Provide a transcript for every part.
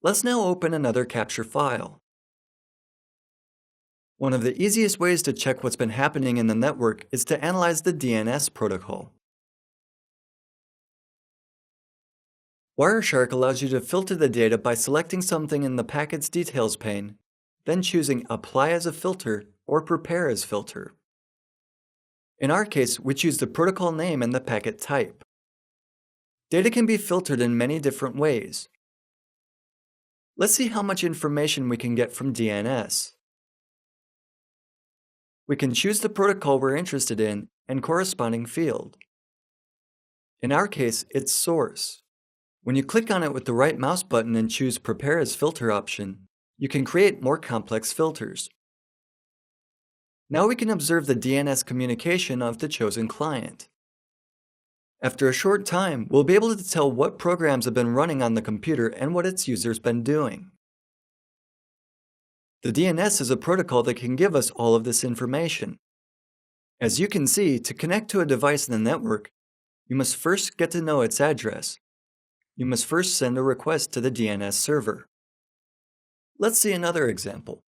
Let's now open another capture file. One of the easiest ways to check what's been happening in the network is to analyze the DNS protocol. Wireshark allows you to filter the data by selecting something in the Packets Details pane, then choosing Apply as a Filter or Prepare as Filter. In our case, we choose the protocol name and the packet type. Data can be filtered in many different ways. Let's see how much information we can get from DNS. We can choose the protocol we're interested in and corresponding field. In our case, it's source. When you click on it with the right mouse button and choose Prepare as Filter option, you can create more complex filters. Now we can observe the DNS communication of the chosen client. After a short time, we'll be able to tell what programs have been running on the computer and what its users been doing. The DNS is a protocol that can give us all of this information. As you can see, to connect to a device in the network, you must first get to know its address. You must first send a request to the DNS server. Let's see another example.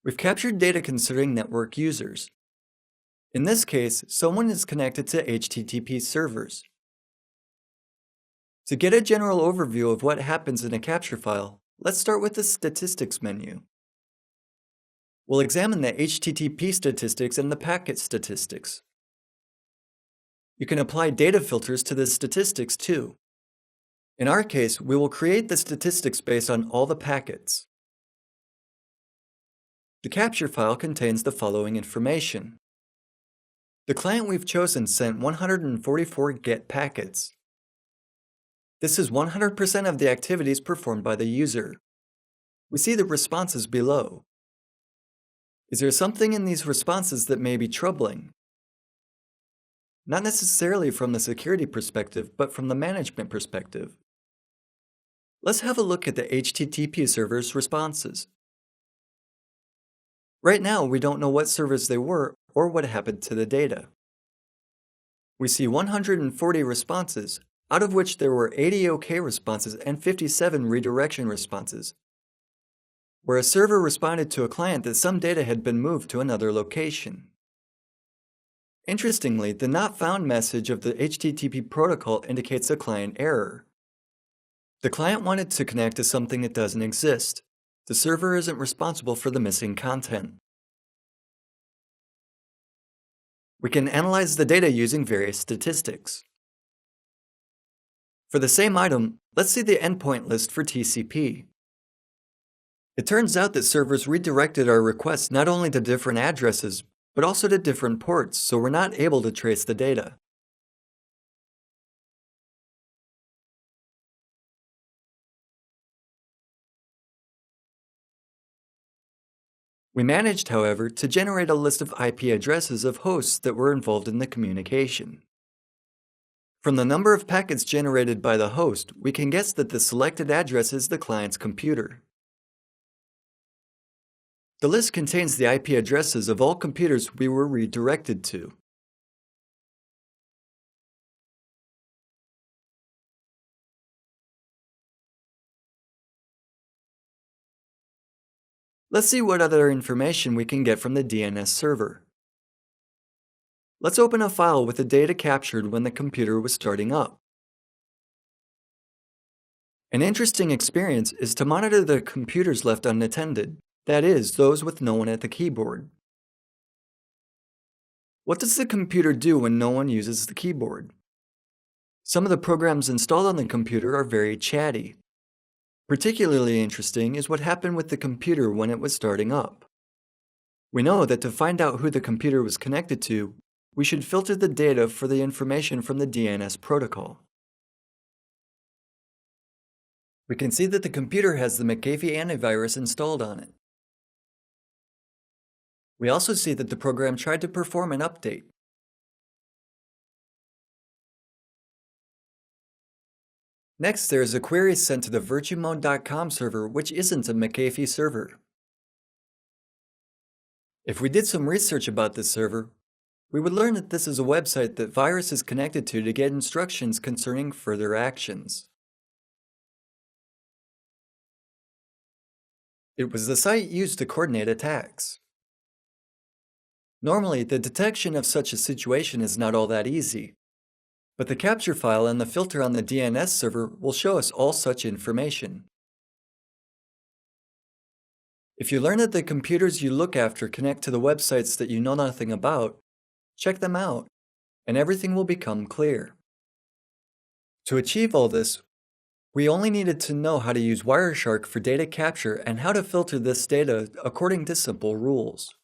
We've captured data concerning network users. In this case, someone is connected to HTTP servers. To get a general overview of what happens in a capture file, let's start with the Statistics menu. We'll examine the HTTP statistics and the packet statistics. You can apply data filters to the statistics too. In our case, we will create the statistics based on all the packets. The capture file contains the following information. The client we've chosen sent 144 GET packets. This is 100% of the activities performed by the user. We see the responses below. Is there something in these responses that may be troubling? Not necessarily from the security perspective, but from the management perspective. Let's have a look at the HTTP server's responses. Right now, we don't know what servers they were or what happened to the data. We see 140 responses, out of which there were 80 OK responses and 57 redirection responses, where a server responded to a client that some data had been moved to another location. Interestingly, the not found message of the HTTP protocol indicates a client error. The client wanted to connect to something that doesn't exist. The server isn't responsible for the missing content. We can analyze the data using various statistics. For the same item, let's see the endpoint list for TCP. It turns out that servers redirected our requests not only to different addresses, but also to different ports, so we're not able to trace the data. We managed, however, to generate a list of IP addresses of hosts that were involved in the communication. From the number of packets generated by the host, we can guess that the selected address is the client's computer. The list contains the IP addresses of all computers we were redirected to. Let's see what other information we can get from the DNS server. Let's open a file with the data captured when the computer was starting up. An interesting experience is to monitor the computers left unattended, that is, those with no one at the keyboard. What does the computer do when no one uses the keyboard? Some of the programs installed on the computer are very chatty. Particularly interesting is what happened with the computer when it was starting up. We know that to find out who the computer was connected to, we should filter the data for the information from the DNS protocol. We can see that the computer has the McAfee antivirus installed on it. We also see that the program tried to perform an update. Next, there is a query sent to the virtumode.com server, which isn't a McAfee server. If we did some research about this server, We would learn that this is a website that virus is connected to get instructions concerning further actions. It was the site used to coordinate attacks. Normally, the detection of such a situation is not all that easy, but the capture file and the filter on the DNS server will show us all such information. If you learn that the computers you look after connect to the websites that you know nothing about, check them out, and everything will become clear. To achieve all this, we only needed to know how to use Wireshark for data capture and how to filter this data according to simple rules.